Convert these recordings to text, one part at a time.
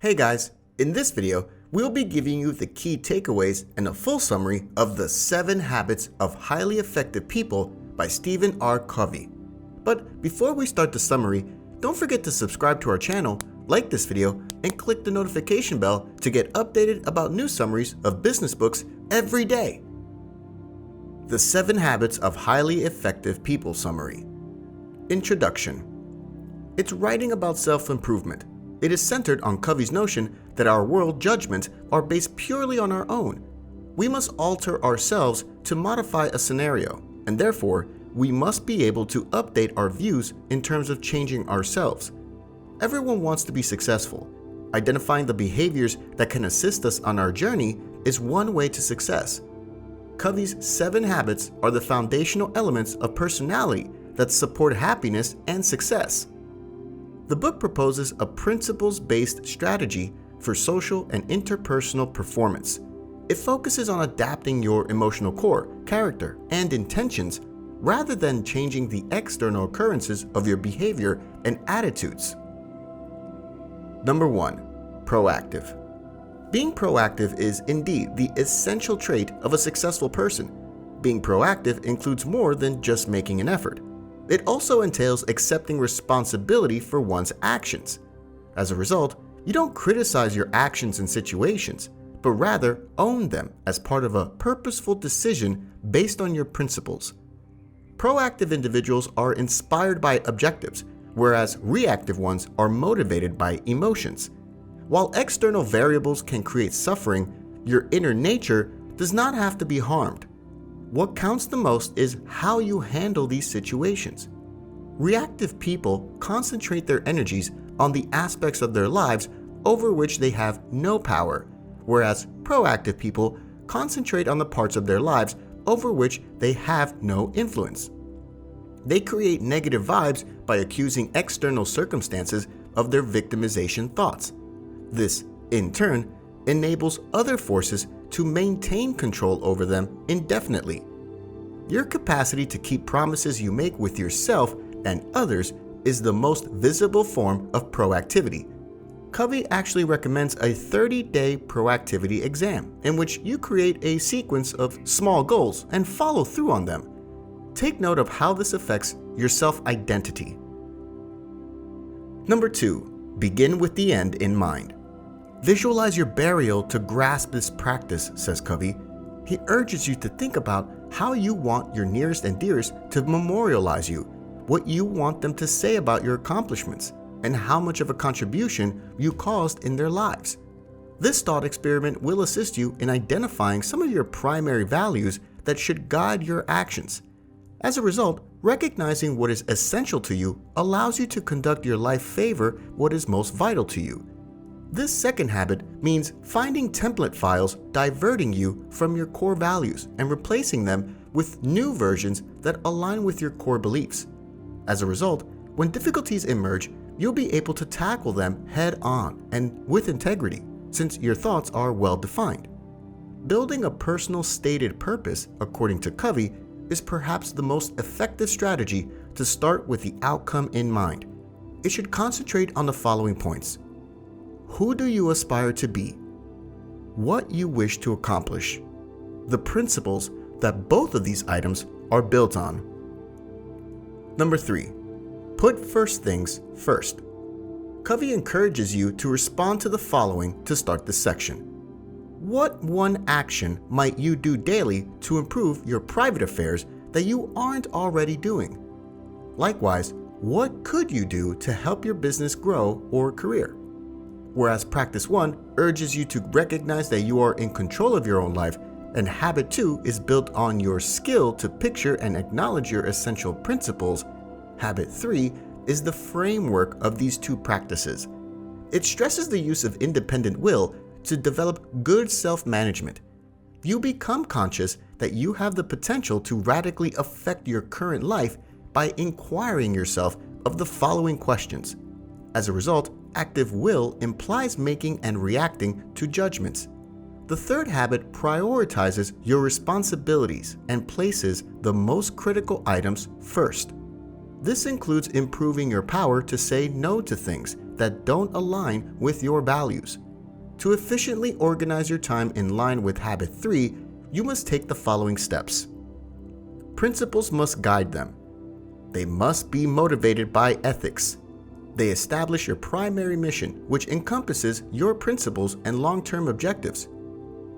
Hey guys, in this video, we'll be giving you the key takeaways and a full summary of the 7 Habits of Highly Effective People by Stephen R. Covey. But before we start the summary, don't forget to subscribe to our channel, like this video, and click the notification bell to get updated about new summaries of business books every day. The 7 Habits of Highly Effective People Summary. Introduction. It's writing about self-improvement. It is centered on Covey's notion that our world judgments are based purely on our own. We must alter ourselves to modify a scenario, and therefore, we must be able to update our views in terms of changing ourselves. Everyone wants to be successful. Identifying the behaviors that can assist us on our journey is one way to success. Covey's 7 habits are the foundational elements of personality that support happiness and success. The book proposes a principles-based strategy for social and interpersonal performance. It focuses on adapting your emotional core, character, and intentions rather than changing the external occurrences of your behavior and attitudes. Number 1. Proactive. Being proactive is indeed the essential trait of a successful person. Being proactive includes more than just making an effort. It also entails accepting responsibility for one's actions. As a result, you don't criticize your actions and situations, but rather own them as part of a purposeful decision based on your principles. Proactive individuals are inspired by objectives, whereas reactive ones are motivated by emotions. While external variables can create suffering, your inner nature does not have to be harmed. What counts the most is how you handle these situations. Reactive people concentrate their energies on the aspects of their lives over which they have no power, whereas proactive people concentrate on the parts of their lives over which they have no influence. They create negative vibes by accusing external circumstances of their victimization thoughts. This, in turn, enables other forces to maintain control over them indefinitely. Your capacity to keep promises you make with yourself and others is the most visible form of proactivity. Covey actually recommends a 30-day proactivity exam in which you create a sequence of small goals and follow through on them. Take note of how this affects your self-identity. Number 2. Begin with the end in mind. Visualize your burial to grasp this practice, says Covey. He urges you to think about how you want your nearest and dearest to memorialize you, what you want them to say about your accomplishments, and how much of a contribution you caused in their lives. This thought experiment will assist you in identifying some of your primary values that should guide your actions. As a result, recognizing what is essential to you allows you to conduct your life favor what is most vital to you. This second habit means finding template files diverting you from your core values and replacing them with new versions that align with your core beliefs. As a result, when difficulties emerge, you'll be able to tackle them head on and with integrity, since your thoughts are well defined. Building a personal stated purpose, according to Covey, is perhaps the most effective strategy to start with the outcome in mind. It should concentrate on the following points. Who do you aspire to be? What you wish to accomplish? The principles that both of these items are built on. Number 3. Put first things first. Covey encourages you to respond to the following to start this section. What one action might you do daily to improve your private affairs that you aren't already doing? Likewise, what could you do to help your business grow or career? Whereas practice 1 urges you to recognize that you are in control of your own life, and habit 2 is built on your skill to picture and acknowledge your essential principles, habit 3 is the framework of these two practices. It stresses the use of independent will to develop good self-management. You become conscious that you have the potential to radically affect your current life by inquiring yourself of the following questions. As a result, active will implies making and reacting to judgments. The third habit prioritizes your responsibilities and places the most critical items first. This includes improving your power to say no to things that don't align with your values. To efficiently organize your time in line with habit 3, you must take the following steps. Principles must guide them. They must be motivated by ethics. They establish your primary mission, which encompasses your principles and long-term objectives.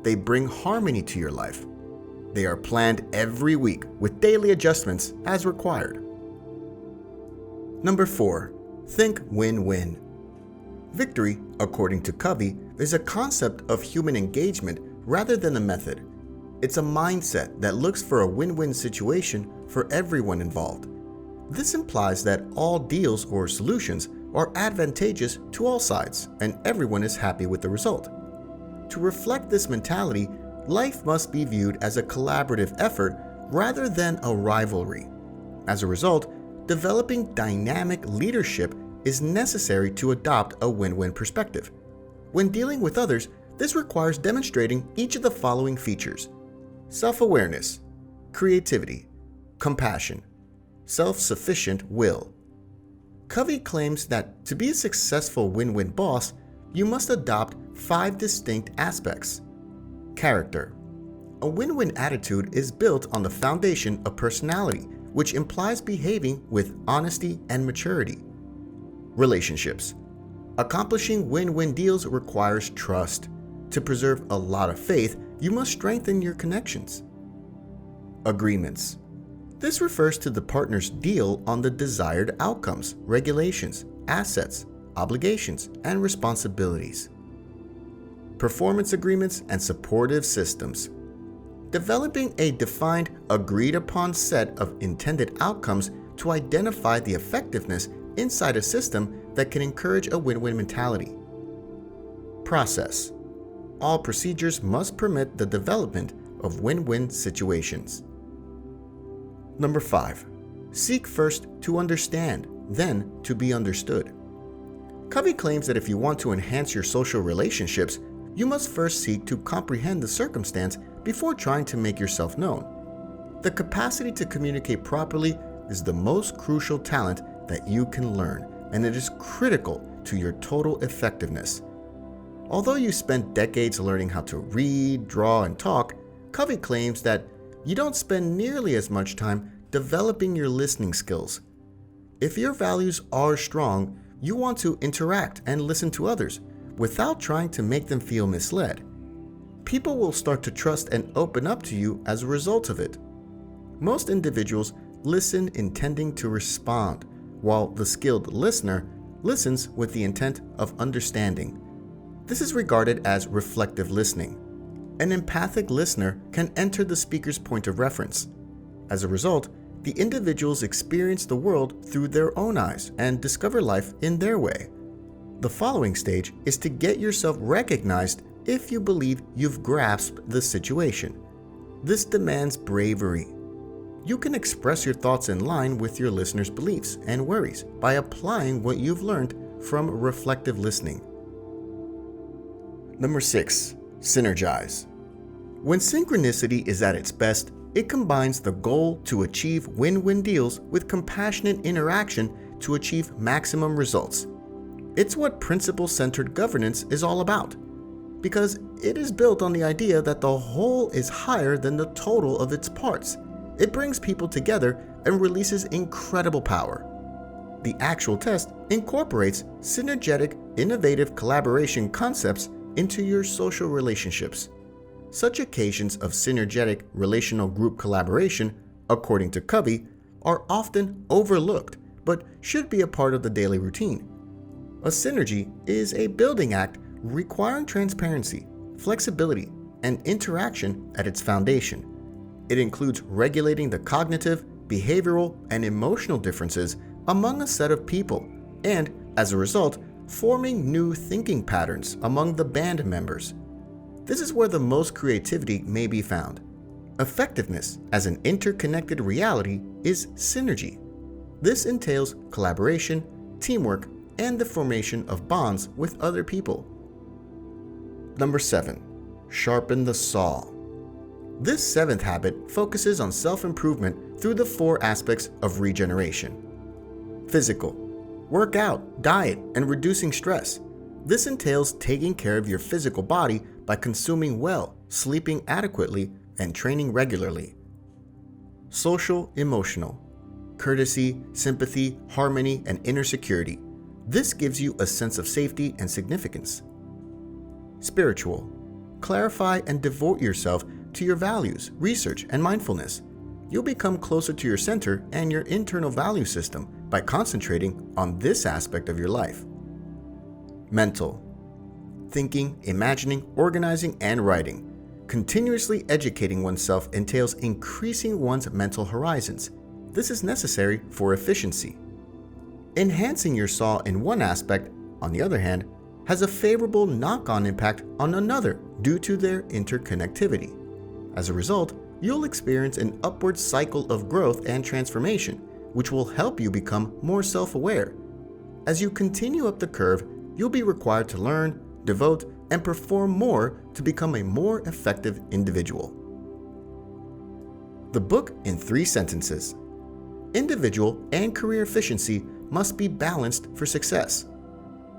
They bring harmony to your life. They are planned every week with daily adjustments as required. Number 4. Think win-win. Victory, according to Covey, is a concept of human engagement rather than a method. It's a mindset that looks for a win-win situation for everyone involved. This implies that all deals or solutions are advantageous to all sides and everyone is happy with the result. To reflect this mentality, life must be viewed as a collaborative effort rather than a rivalry. As a result, developing dynamic leadership is necessary to adopt a win-win perspective. When dealing with others, this requires demonstrating each of the following features: self-awareness, creativity, compassion, self-sufficient will. Covey claims that to be a successful win-win boss, you must adopt 5 distinct aspects. Character. A win-win attitude is built on the foundation of personality, which implies behaving with honesty and maturity. Relationships. Accomplishing win-win deals requires trust. To preserve a lot of faith, you must strengthen your connections. Agreements. This refers to the partner's deal on the desired outcomes, regulations, assets, obligations, and responsibilities. Performance agreements and supportive systems. Developing a defined, agreed-upon set of intended outcomes to identify the effectiveness inside a system that can encourage a win-win mentality. Process. All procedures must permit the development of win-win situations. Number 5. Seek first to understand, then to be understood. Covey claims that if you want to enhance your social relationships, you must first seek to comprehend the circumstance before trying to make yourself known. The capacity to communicate properly is the most crucial talent that you can learn, and it is critical to your total effectiveness. Although you spent decades learning how to read, draw, and talk, Covey claims that you don't spend nearly as much time developing your listening skills. If your values are strong, you want to interact and listen to others without trying to make them feel misled. People will start to trust and open up to you as a result of it. Most individuals listen intending to respond, while the skilled listener listens with the intent of understanding. This is regarded as reflective listening. An empathic listener can enter the speaker's point of reference. As a result, the individuals experience the world through their own eyes and discover life in their way. The following stage is to get yourself recognized if you believe you've grasped the situation. This demands bravery. You can express your thoughts in line with your listener's beliefs and worries by applying what you've learned from reflective listening. Number 6. Synergize. When synchronicity is at its best, it combines the goal to achieve win-win deals with compassionate interaction to achieve maximum results. It's what principle-centered governance is all about, because it is built on the idea that the whole is higher than the total of its parts. It brings people together and releases incredible power. The actual test incorporates synergetic, innovative collaboration concepts into your social relationships. Such occasions of synergetic relational group collaboration, according to Covey, are often overlooked but should be a part of the daily routine. A synergy is a building act requiring transparency, flexibility, and interaction at its foundation. It includes regulating the cognitive, behavioral, and emotional differences among a set of people, and, as a result, forming new thinking patterns among the band members. This is where the most creativity may be found. Effectiveness as an interconnected reality is synergy. This entails collaboration, teamwork, and the formation of bonds with other people. Number 7. Sharpen the saw. This 7th habit focuses on self-improvement through the 4 aspects of regeneration. Physical. work out, diet, and reducing stress. This entails taking care of your physical body by consuming well, sleeping adequately, and training regularly. Social, emotional, courtesy, sympathy, harmony, and inner security. This gives you a sense of safety and significance. Spiritual, clarify and devote yourself to your values, research, and mindfulness. You'll become closer to your center and your internal value system by concentrating on this aspect of your life. Mental, thinking, imagining, organizing, and writing. Continuously educating oneself entails increasing one's mental horizons. This is necessary for efficiency. Enhancing your saw in one aspect, on the other hand, has a favorable knock-on impact on another due to their interconnectivity. As a result, you'll experience an upward cycle of growth and transformation, which will help you become more self-aware. As you continue up the curve, you'll be required to learn, devote, and perform more to become a more effective individual. The book in 3 sentences. Individual and career efficiency must be balanced for success.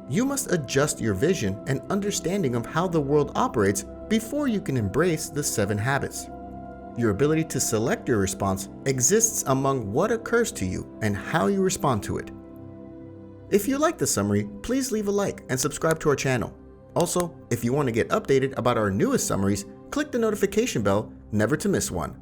You must adjust your vision and understanding of how the world operates before you can embrace the 7 habits. Your ability to select your response exists among what occurs to you and how you respond to it. If you like the summary, please leave a like and subscribe to our channel. Also, if you want to get updated about our newest summaries, click the notification bell never to miss one.